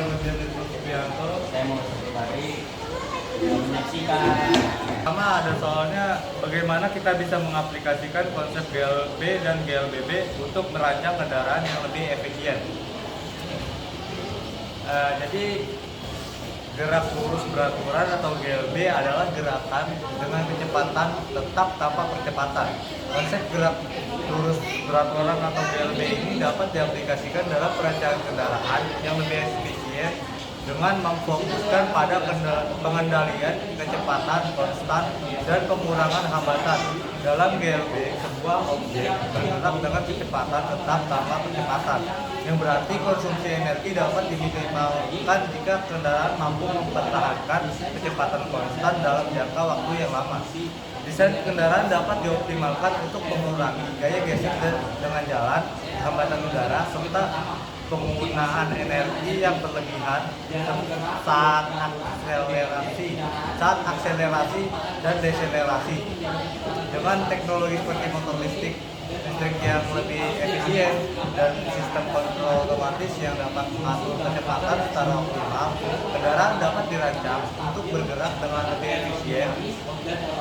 kelebihan itu Supriyanto. Saya mau Lari menyaksikan. Pertama ada soalnya bagaimana kita bisa mengaplikasikan konsep GLB dan GLBB untuk merancang kendaraan yang lebih efisien. Jadi gerak lurus beraturan atau GLB adalah gerakan dengan kecepatan tetap tanpa percepatan. Konsep gerak lurus beraturan atau GLB ini dapat diaplikasikan dalam perancangan kendaraan yang lebih efisien dengan memfokuskan pada pengendalian kecepatan konstan dan pengurangan hambatan. Dalam GLB, sebuah objek bergerak dengan kecepatan tetap tanpa percepatan, yang berarti konsumsi energi dapat diminimalkan jika kendaraan mampu mempertahankan kecepatan konstan dalam jangka waktu yang lama. Desain kendaraan dapat dioptimalkan untuk mengurangi gaya gesek dengan jalan, hambatan udara, serta penggunaan energi yang berlebihan saat akselerasi dan deselerasi. Dengan teknologi seperti motor listrik yang lebih efisien dan sistem kontrol otomatis yang dapat mengatur kecepatan secara optimal, kendaraan dapat dirancang untuk bergerak dengan lebih efisien,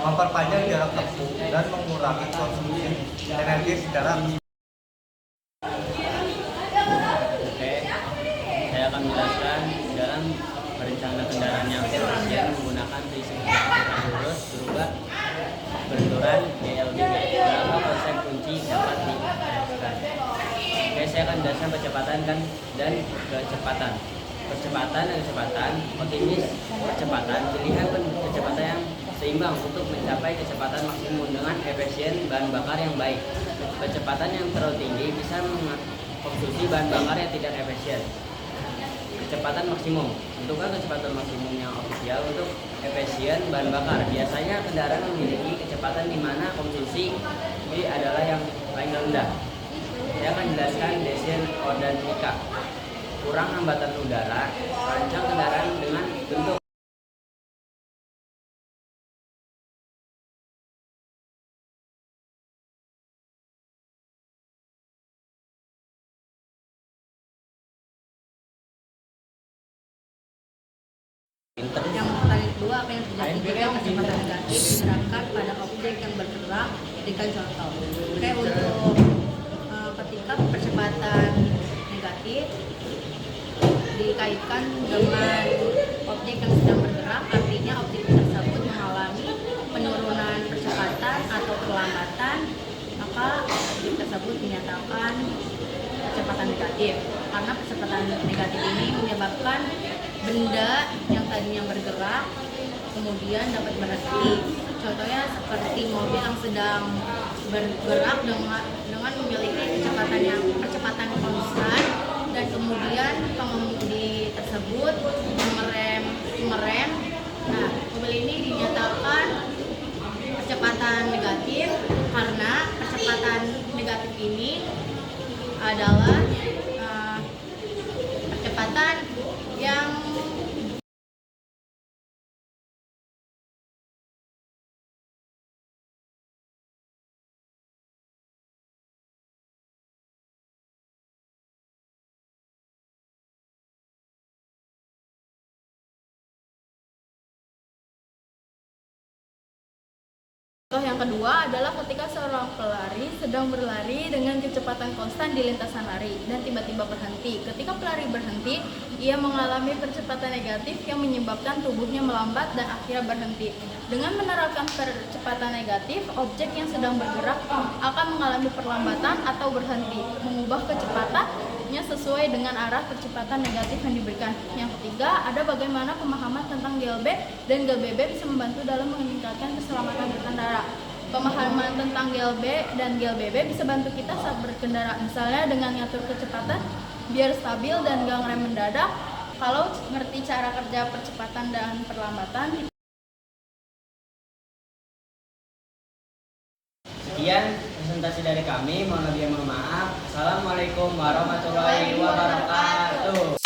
memperpanjang jarak tempuh, dan mengurangi konsumsi energi secara Saya akan menjelaskan dalam perencanaan kendaraan yang efisien menggunakan prinsip gerak lurus berubah benturan GLB. Beberapa konsep kunci dapat dijelaskan. Oke, saya akan menjelaskan percepatan dan kecepatan. Percepatan dan kecepatan, optimis percepatan, pilihan kecepatan yang seimbang untuk mencapai kecepatan maksimum dengan efisien bahan bakar yang baik. Kecepatan yang terlalu tinggi bisa mengkonsumsi bahan bakar yang tidak efisien. Kecepatan maksimum, tentukan kecepatan maksimum yang ofisial untuk efisien bahan bakar. Biasanya kendaraan memiliki kecepatan di mana konsumsi ini adalah yang paling rendah. Saya akan jelaskan desain aerodinamika. Kurang hambatan udara, rancang kendaraan dengan bentuk Yang pertanyaan kedua, apa yang terjadi jika kecepatan negatif diterapkan pada objek yang bergerak? Berikan contoh. Oke, untuk ketika percepatan negatif dikaitkan dengan objek yang sedang bergerak, artinya objek tersebut mengalami penurunan percepatan atau perlambatan, maka objek tersebut dinyatakan percepatan negatif. Karena percepatan negatif ini menyebabkan benda yang tadinya bergerak kemudian dapat berhenti. Contohnya seperti mobil yang sedang bergerak dengan memiliki percepatan konstan, dan kemudian pengemudi tersebut mengerem. Nah, mobil ini dinyatakan percepatan negatif karena percepatan negatif ini adalah percepatan yang Contoh yang kedua adalah ketika seorang pelari sedang berlari dengan kecepatan konstan di lintasan lari dan tiba-tiba berhenti. Ketika pelari berhenti, ia mengalami percepatan negatif yang menyebabkan tubuhnya melambat dan akhirnya berhenti. Dengan menerapkan percepatan negatif, objek yang sedang bergerak akan mengalami perlambatan atau berhenti, mengubah kecepatannya sesuai dengan arah percepatan negatif yang diberikan. Yang ketiga, ada bagaimana pemahaman tentang GLB dan GLBB bisa membantu dalam meningkatkan keselamatan berkendara. Pemahaman tentang GLB dan GLBB bisa bantu kita saat berkendara, misalnya dengan ngatur kecepatan biar stabil dan gak ngerem mendadak. Kalau ngerti cara kerja percepatan dan perlambatan. Sekian presentasi dari kami, mohon lebih mohon maaf. Assalamualaikum warahmatullahi wabarakatuh.